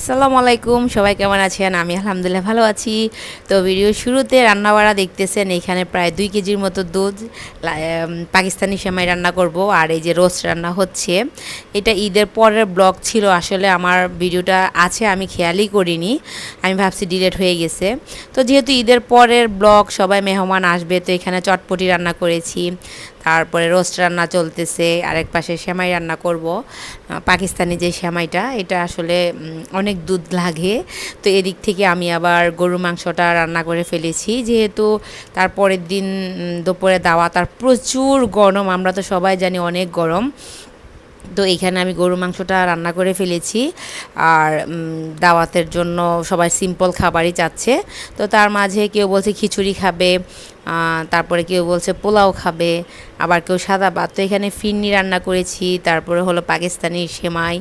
আসসালামু আলাইকুম, সবাই কেমন আছেন? আমি আলহামদুলিল্লাহ ভালো আছি। তো ভিডিওর শুরুতে রান্নাবাড়া দেখতেছেন, এখানে প্রায় 2 কেজির মতো দুধ পাকিস্তানি সেমাই রান্না করব। আর এই যে রোস্ট রান্না হচ্ছে, এটা ঈদের পরের ব্লগ ছিল। আসলে আমার ভিডিওটা আছে, আমি খেয়ালই করিনি, আমি ভাবছি ডিলিট হয়ে গেছে। তো যেহেতু ঈদের পরের ব্লগ, সবাই মেহমান আসবে, তো এখানে চটপটি রান্না করেছি, তারপরে রোস্ট রান্না চলতেছে, আরেক পাশে সেমাই রান্না করব। পাকিস্তানি যে সেমাইটা, এটা আসলে অনেক দুধ লাগে। তো এদিক থেকে আমি আবার গরুর মাংসটা রান্না করে ফেলেছি, যেহেতু তারপরের দিন দুপুরে দাওয়াত, আর প্রচুর গরম, আমরা তো সবাই জানি অনেক গরম। তো এখানে আমি গরু মাংসটা রান্না করে ফেলেছি। আর দাওয়াতের জন্য সবাই সিম্পল খাবারই চাচ্ছে। তো তার মাঝে কেউ বলছে খিচুড়ি খাবে, তারপরে কেউ বলছে পোলাও খাবে, আবার কেউ সাদা ভাত। তো এখানে ফিরনি রান্না করেছি, তারপরে হলো পাকিস্তানি সেমাই।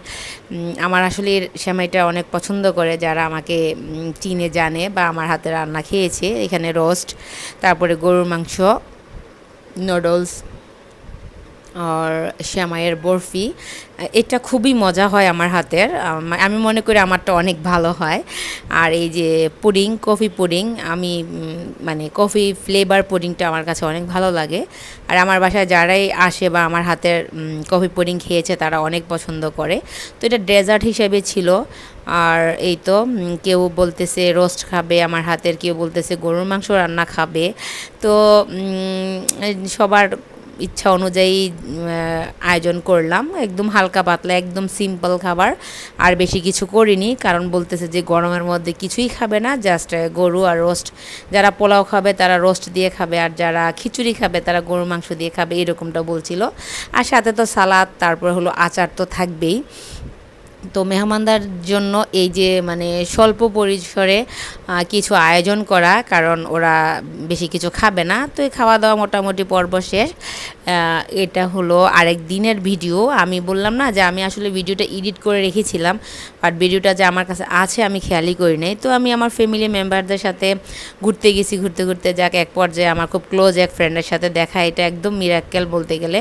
আমার আসলে এর সেমাইটা অনেক পছন্দ করে যারা আমাকে চিনে জানে বা আমার হাতে রান্না খেয়েছে। এখানে রোস্ট, তারপরে গরুর মাংস, নুডলস আর সেমাইয়ের বরফি। এটা খুবই মজা হয় আমার হাতের, আমি মনে করি আমারটা অনেক ভালো হয়। আর এই যে পুডিং, কফি পুডিং, আমি মানে কফি ফ্লেভার পুডিংটা আমার কাছে অনেক ভালো লাগে। আর আমার বাসায় যারাই আসে বা আমার হাতের কফি পুডিং খেয়েছে তারা অনেক পছন্দ করে। তো এটা ডেজার্ট হিসেবে ছিল। আর এই তো কেউ বলতেছে রোস্ট খাবে আমার হাতের, কেউ বলতেছে গরুর মাংস রান্না খাবে। তো সবার ইচ্ছা অনুযায়ী আয়োজন করলাম, একদম হালকা পাতলা, একদম সিম্পল খাবার, আর বেশি কিছু করিনি। কারণ বলতেছে যে গরমের মধ্যে কিছুই খাবে না, জাস্ট গরু আর রোস্ট। যারা পোলাও খাবে তারা রোস্ট দিয়ে খাবে, আর যারা খিচুড়ি খাবে তারা গরুর মাংস দিয়ে খাবে, এরকমটা বলছিল। আর সাথে তো সালাদ, তারপর হলো আচার তো থাকবেই। তো মেহমানদের জন্য এই যে মানে স্বল্প পরিসরে কিছু আয়োজন করা, কারণ ওরা বেশি কিছু খাবে না। তো এই খাওয়া দাওয়া মোটামুটি পর্ব শেষ। এটা হলো আরেক দিনের ভিডিও। আমি বললাম না যে আমি আসলে ভিডিওটা এডিট করে রেখেছিলাম, বাট ভিডিওটা যে আমার কাছে আছে আমি খেয়ালই করি নাই। তো আমি আমার ফ্যামিলি মেম্বারদের সাথে ঘুরতে গেছি, ঘুরতে ঘুরতে যাক এক পর্যায়ে আমার খুব ক্লোজ এক ফ্রেন্ডের সাথে দেখা, এটা একদম মিরাক্কেল বলতে গেলে।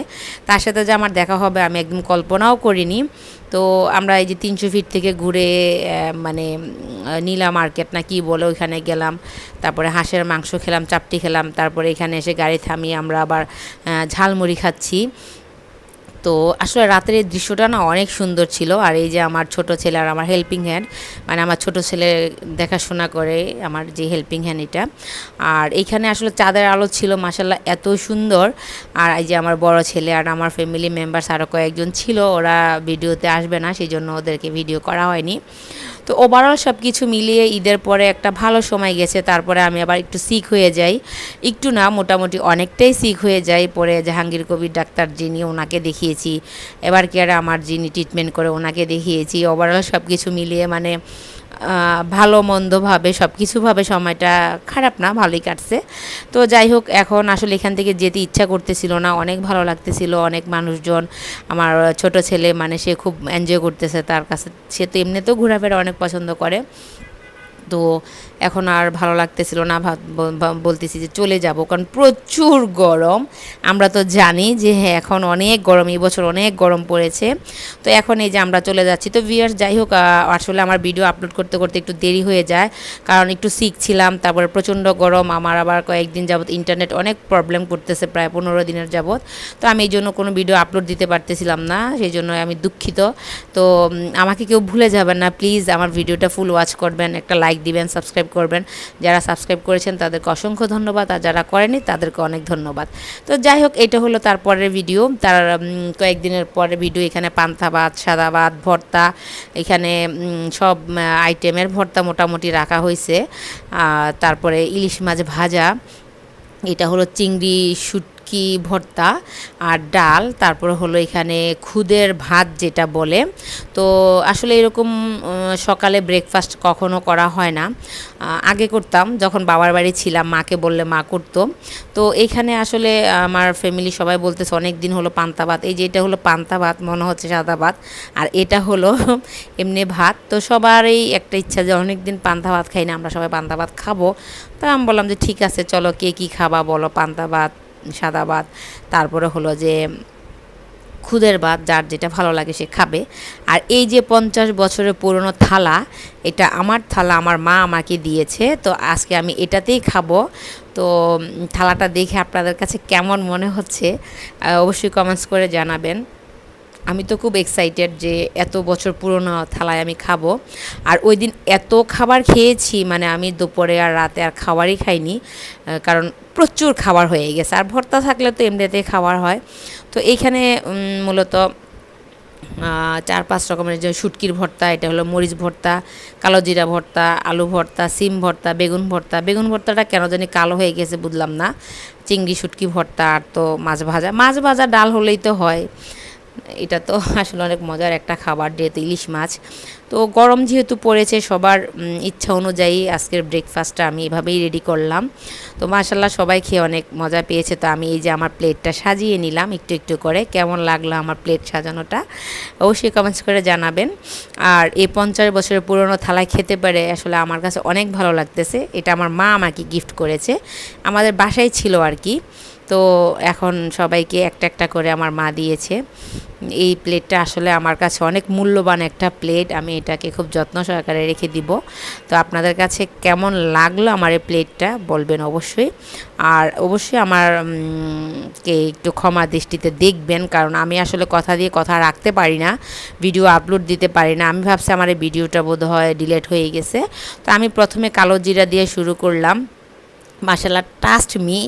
তার সাথে যে আমার দেখা হবে আমি একদম কল্পনাও করিনি। তো আমরা এই যে 300 ফিট থেকে ঘুরে মানে নীলা মার্কেট না কি বলে ওইখানে গেলাম, তারপরে হাঁসের মাংস খেলাম, চাপটি খেলাম, তারপরে এখানে এসে গাড়ি থামিয়ে আমরা আবার ঝালমুড়ি খাচ্ছি। তো আসলে রাতের এই দৃশ্যটা না অনেক সুন্দর ছিল। আর এই যে আমার ছোট ছেলে আর আমার হেল্পিং হ্যান্ড, মানে আমার ছোট ছেলে দেখাশোনা করে আমার যে হেল্পিং হ্যান্ড এটা। আর এইখানে আসলে চাঁদের আলো ছিল মাশাল্লাহ, এত সুন্দর। আর এই যে আমার বড় ছেলে আর আমার ফ্যামিলি মেম্বার্স আরও কয়েকজন ছিল, ওরা ভিডিওতে আসবে না, সেই জন্য ওদেরকে ভিডিও করা হয়নি। তো ওভারঅল সব কিছু মিলিয়ে ঈদের পরে একটা ভালো সময় গেছে। তারপরে আমি আবার একটু সিক হয়ে যাই, একটু না মোটামুটি অনেকটাই সিক হয়ে যাই। পরে জাহাঙ্গীর কবির ডাক্তার যিনি, ওনাকে দেখিয়েছি। এবার কি আর আমার যিনি ট্রিটমেন্ট করে ওনাকে দেখিয়েছি। ওভারঅল সব কিছু মিলিয়ে মানে ভালো মন্দভাবে সব কিছুভাবে সময়টা খারাপ না, ভালোই কাটছে। তো যাই হোক, এখন আসলে এখান থেকে যেতে ইচ্ছা করতেছিল না, অনেক ভালো লাগতেছিল, অনেক মানুষজন। আমার ছোট ছেলে মানে সে খুব এনজয় করতেছে, তার কাছে সে তো এমনিতেও ঘোরাফেরা অনেক পছন্দ করে। তো এখন আর ভালো লাগতেছিল না, বলতেছি যে চলে যাব, কারণ প্রচুর গরম। আমরা তো জানি যে হ্যাঁ এখন অনেক গরম, এই বছর অনেক গরম পড়েছে। তো এখন এই যে আমরা চলে যাচ্ছি। তো ভিউয়ার্স যাই হোক, আসলে আমার ভিডিও আপলোড করতে করতে একটু দেরি হয়ে যায়, কারণ একটু সিক ছিলাম, তারপরে প্রচণ্ড গরম। আমার আবার কয়েকদিন যাবত ইন্টারনেট অনেক প্রবলেম করতেছে, প্রায় 15 দিনের যাবত। তো আমি এই জন্য কোনো ভিডিও আপলোড দিতে পারতেছিলাম না, সেই জন্য আমি দুঃখিত। তো আমাকে কেউ ভুলে যাবেন না প্লিজ, আমার ভিডিওটা ফুল ওয়াচ করবেন, একটা লাইক দিবেন, সাবস্ক্রাইব করবেন। যারা সাবস্ক্রাইব করেছেন তাদেরকে অসংখ্য ধন্যবাদ, আর যারা করেনি তাদেরকে অনেক ধন্যবাদ। তো যাই হোক, এটা হলো তারপরের ভিডিও, তার কয়েকদিনের পরে ভিডিও। এখানে পান্তা ভাত, সাদা ভাত, ভর্তা, এখানে সব আইটেমের ভর্তা মোটামুটি রাখা হয়েছে। তারপরে ইলিশ মাছ ভাজা, এটা হলো চিংড়ি শুটকি ভর্তা, আর ডাল, তারপরে হলো এখানে খুদের ভাত যেটা বলে। তো আসলে এরকম সকালে ব্রেকফাস্ট কখনো করা হয় না, আগে করতাম যখন বাবার বাড়ি ছিলাম, মাকে বললে মা করতো। তো এইখানে আসলে আমার ফ্যামিলি সবাই বলতেছে অনেক দিন হলো পান্তা ভাত, এই যে এটা হলো পান্তা ভাত, মনে হচ্ছে সাদা ভাত, আর এটা হলো এমনি ভাত। তো সবারই একটা ইচ্ছা যে অনেক দিন পান্তা ভাত খাই না, আমরা সবাই পান্তা ভাত খাবো। তা আমি বললাম যে ঠিক আছে চলো, কে কী খাবা বলো, পান্তা ভাত, সাদা ভাত, তারপরে হলো যে খুদের ভাত যার যেটা ভালো লাগে সে খাবে। আর এই যে 50 বছরের পুরনো থালা, এটা আমার থালা, আমার মা আমাকে দিয়েছে, তো আজকে আমি এটাতেই খাবো। তো থালাটা দেখে আপনাদের কাছে কেমন মনে হচ্ছে অবশ্যই কমেন্টস করে জানাবেন। আমি তো খুব এক্সাইটেড যে এত বছর পুরনো থালায় আমি খাবো। আর ওই দিন এত খাবার খেয়েছি, মানে আমি দুপুরে আর রাতে আর খাবারই খাইনি, কারণ প্রচুর খাবার হয়ে গেছে। আর ভর্তা থাকলে তো এমনিতেই খাবার হয়। তো এইখানে মূলত 4-5 রকমের যে শুটকির ভর্তা, এটা হলো মরিচ ভর্তা, কালো জিরা ভর্তা, আলু ভর্তা, সিম ভর্তা, বেগুন ভর্তা। বেগুন ভর্তাটা কেন জানি কালো হয়ে গেছে বুঝলাম না। চিংড়ি শুটকি ভর্তা, আর তো মাছ ভাজা। মাছ ভাজা ডাল হলেই তো হয়। এটা তো আসলে অনেক মজার একটা খাবার, যেহেতু ইলিশ মাছ। তো গরম যেহেতু পড়েছে, সবার ইচ্ছা অনুযায়ী আজকের ব্রেকফাস্টটা আমি এভাবেই রেডি করলাম। তো মাশাল্লাহ সবাই খেয়ে অনেক মজা পেয়েছে। তো আমি এই যে আমার প্লেটটা সাজিয়ে নিলাম একটু একটু করে। কেমন লাগলো আমার প্লেট সাজানোটা অবশ্যই কমেন্টস করে জানাবেন। আর এই 50 বছরের পুরনো থালায় খেতে পারে আসলে আমার কাছে অনেক ভালো লাগতেছে। এটা আমার মা আমাকে গিফট করেছে, আমাদের বাসায় ছিল আর কি। তো এখন সবাইকে একটা একটা করে আমার মা দিয়েছে। এই প্লেটটা আসলে আমার কাছে অনেক মূল্যবান একটা প্লেট, আমি এটাকে খুব যত্ন সহকারে রেখে দিব। তো আপনাদের কাছে কেমন লাগলো আমার এই প্লেটটা বলবেন অবশ্যই। আর অবশ্যই আমার কে একটু ক্ষমা দৃষ্টিতে দেখবেন, কারণ আমি আসলে কথা দিয়ে কথা রাখতে পারি না, ভিডিও আপলোড দিতে পারি না। আমি ভাবছি আমার এই ভিডিওটা বোধহয় ডিলিট হয়ে গেছে। তো আমি প্রথমে কালো জিরা দিয়ে শুরু করলাম। মাশাআল্লাহ, ট্রাস্ট মি,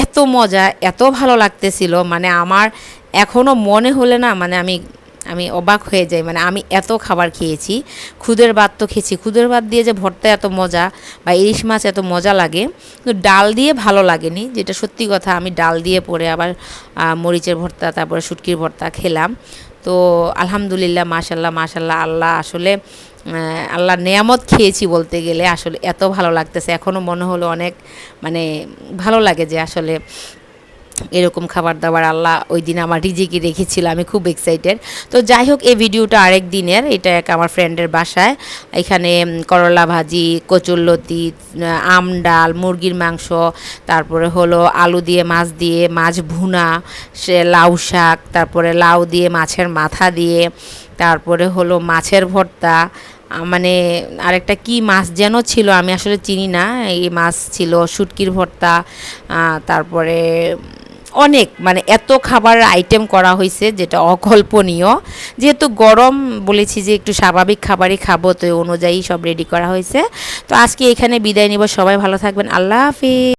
এত মজা, এত ভালো লাগতেছিল, মানে আমার এখনও মনে হলে না, মানে আমি আমি অবাক হয়ে যাই। মানে আমি এত খাবার খেয়েছি, খুদের ভাত তো খেয়েছি, খুদের ভাত দিয়ে যে ভর্তা এত মজা বা ইলিশ মাছ এত মজা লাগে, কিন্তু ডাল দিয়ে ভালো লাগেনি, যেটা সত্যি কথা। আমি ডাল দিয়ে পরে আবার মরিচের ভর্তা, তারপরে শুটকির ভর্তা খেলাম। তো আলহামদুলিল্লাহ, মাশাল্লাহ মাশাল্লাহ, আল্লাহ আসলে আল্লাহর নেয়ামত খেয়েছি বলতে গেলে। আসলে এত ভালো লাগতেছে, এখনও মনে হলো অনেক, মানে ভালো লাগে যে আসলে এরকম খাবার দাবার আল্লাহ ওই দিন আমার রিজিকে রেখেছিল। আমি খুব এক্সাইটেড। তো যাই হোক, এই ভিডিওটা আরেক দিনের, এটা এক আমার ফ্রেন্ডের বাসায়। এখানে করলা ভাজি, কচুরলতি, আম ডাল, মুরগির মাংস, তারপরে হলো আলু দিয়ে মাছ ভুনা, সে লাউ শাক, তারপরে লাউ দিয়ে মাছের মাথা দিয়ে, তারপরে হলো মাছের ভর্তা, মানে আরেকটা কি মাছ যেন ছিল, আমি আসলে চিনি না, এই মাছ ছিল, শুটকির ভর্তা, তারপরে অনেক, মানে এত খাবার আইটেম করা হয়েছে যেটা অকল্পনীয়। যেহেতু গরম, বলেছি যে একটু স্বাভাবিক খাবারই খাবো, তো অনুযায়ী সব রেডি করা হয়েছে। তো আজকে এখানে বিদায় নিব, সবাই ভালো থাকবেন, আল্লাহ হাফিজ।